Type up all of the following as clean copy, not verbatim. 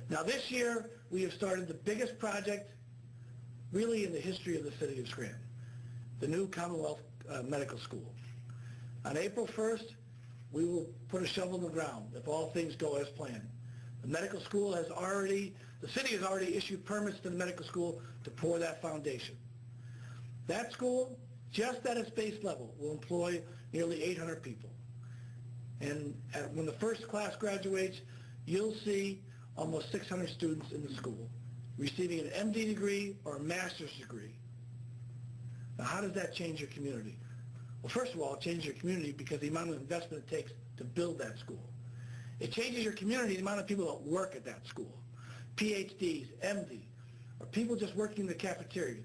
Now this year, we have started the biggest project really in the history of the city of Scranton, the new Commonwealth Medical School. On April 1st, we will put a shovel in the ground if all things go as planned. The medical school has already, the city has already issued permits to the medical school to pour that foundation. That school, just at its base level, will employ nearly 800 people. And when the first class graduates, you'll see almost 600 students in the school receiving an MD degree or a master's degree. Now, how does that change your community? Well, first of all, it changes your community because the amount of investment it takes to build that school. It changes your community, the amount of people that work at that school. PhDs, MD, or people just working in the cafeteria,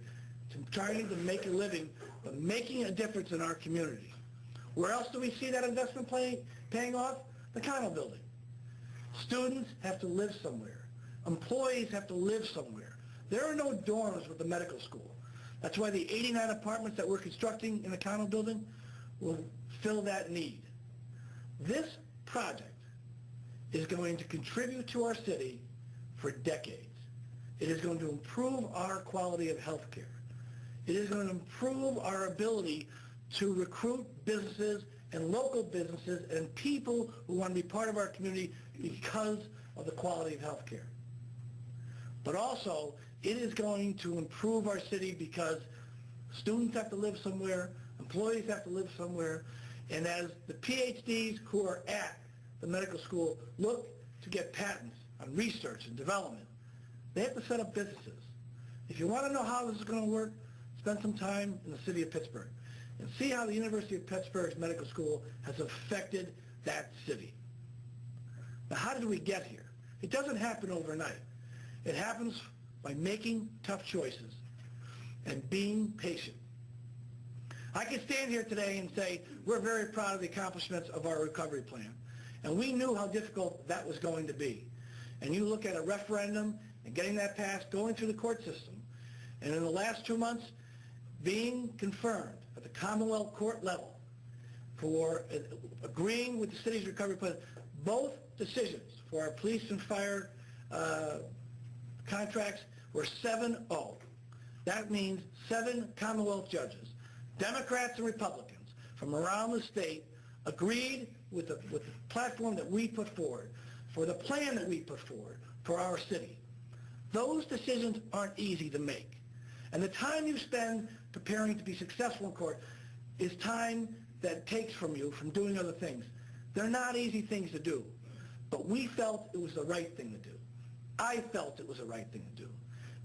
trying to make a living, but making a difference in our community. Where else do we see that investment paying off? The condo building. Students have to live somewhere. Employees have to live somewhere. There are no dorms with the medical school. That's why the 89 apartments that we're constructing in the condo building will fill that need. This project is going to contribute to our city for decades. It is going to improve our quality of health care. It is going to improve our ability to recruit businesses and local businesses and people who want to be part of our community because of the quality of health care. But also, it is going to improve our city because students have to live somewhere, employees have to live somewhere, and as the PhDs who are at the medical school look to get patents on research and development, they have to set up businesses. If you want to know how this is going to work, spend some time in the city of Pittsburgh and see how the University of Pittsburgh's medical school has affected that city. Now, how did we get here? It doesn't happen overnight. It happens by making tough choices and being patient. I can stand here today and say we're very proud of the accomplishments of our recovery plan. And we knew how difficult that was going to be. And you look at a referendum and getting that passed, going through the court system, and in the last 2 months, being confirmed at the Commonwealth Court level for agreeing with the city's recovery plan. Both decisions for our police and fire contracts were 7-0. That means 7 Commonwealth judges, Democrats and Republicans from around the state, agreed with the platform that we put forward, for the plan that we put forward for our city. Those decisions aren't easy to make. And the time you spend preparing to be successful in court is time that takes from you from doing other things. They're not easy things to do, but we felt it was the right thing to do. I felt it was the right thing to do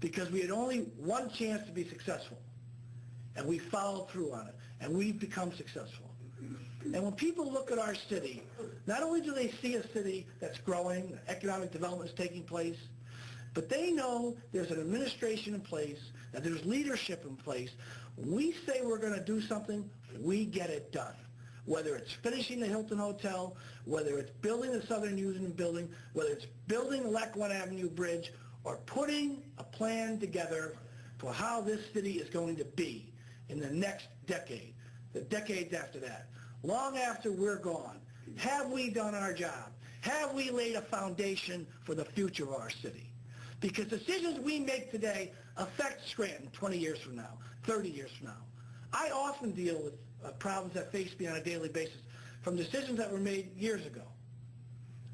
because we had only one chance to be successful, and we followed through on it, and we've become successful. And when people look at our city, not only do they see a city that's growing, economic development is taking place, but they know there's an administration in place, that there's leadership in place. When we say we're going to do something, we get it done. Whether it's finishing the Hilton Hotel, whether it's building the Southern Union Building, whether it's building the Lackawanna Avenue Bridge, or putting a plan together for how this city is going to be in the next decade, the decades after that, long after we're gone. Have we done our job? Have we laid a foundation for the future of our city? Because decisions we make today affect Scranton 20 years from now, 30 years from now. I often deal with problems that face me on a daily basis from decisions that were made years ago.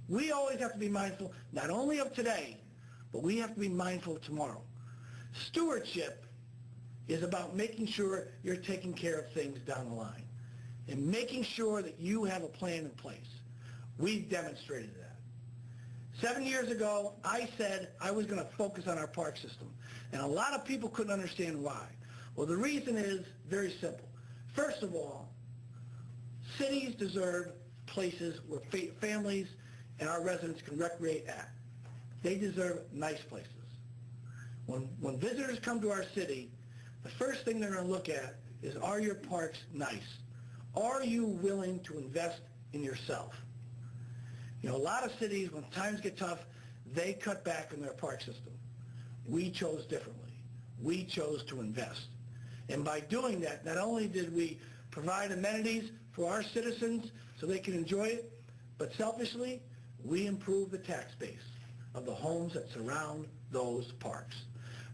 We always have to be mindful not only of today, but we have to be mindful of tomorrow. Stewardship is about making sure you're taking care of things down the line and making sure that you have a plan in place. We've demonstrated that. 7 years ago, I said I was going to focus on our park system, and a lot of people couldn't understand why. Well, the reason is very simple. First of all, cities deserve places where families and our residents can recreate at. They deserve nice places. When visitors come to our city, the first thing they're going to look at is, are your parks nice? Are you willing to invest in yourself? You know, a lot of cities, when times get tough, they cut back on their park system. We chose differently. We chose to invest. And by doing that, not only did we provide amenities for our citizens so they can enjoy it, but selfishly, we improved the tax base. of the homes that surround those parks.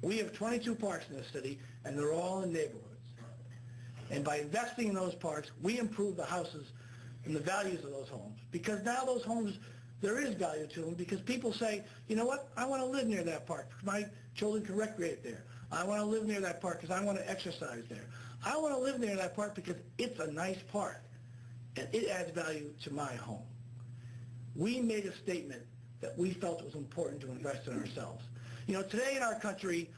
We have 22 parks in the city, and they're all in neighborhoods. And by investing in those parks, we improve the houses and the values of those homes. Because now those homes, there is value to them because people say, you know what, I want to live near that park because my children can recreate there. I want to live near that park because I want to exercise there. I want to live near that park because it's a nice park and it adds value to my home. We made a statement that we felt it was important to invest in ourselves. You know, today in our country,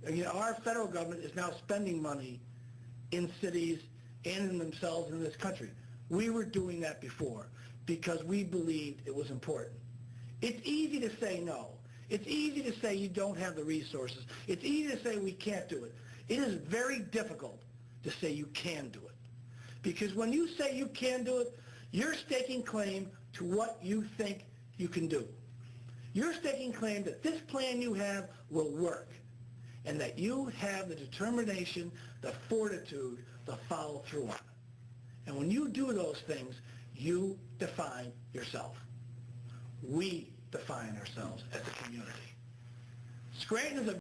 you know, our federal government is now spending money in cities and in themselves in this country. We were doing that before because we believed it was important. It's easy to say no. It's easy to say you don't have the resources. It's easy to say we can't do it. It is very difficult to say you can do it. Because when you say you can do it, you're staking claim to what you think you can do. You're staking claim that this plan you have will work and that you have the determination, the fortitude to follow through on it. And when you do those things, you define yourself. We define ourselves as a community. Scranton is a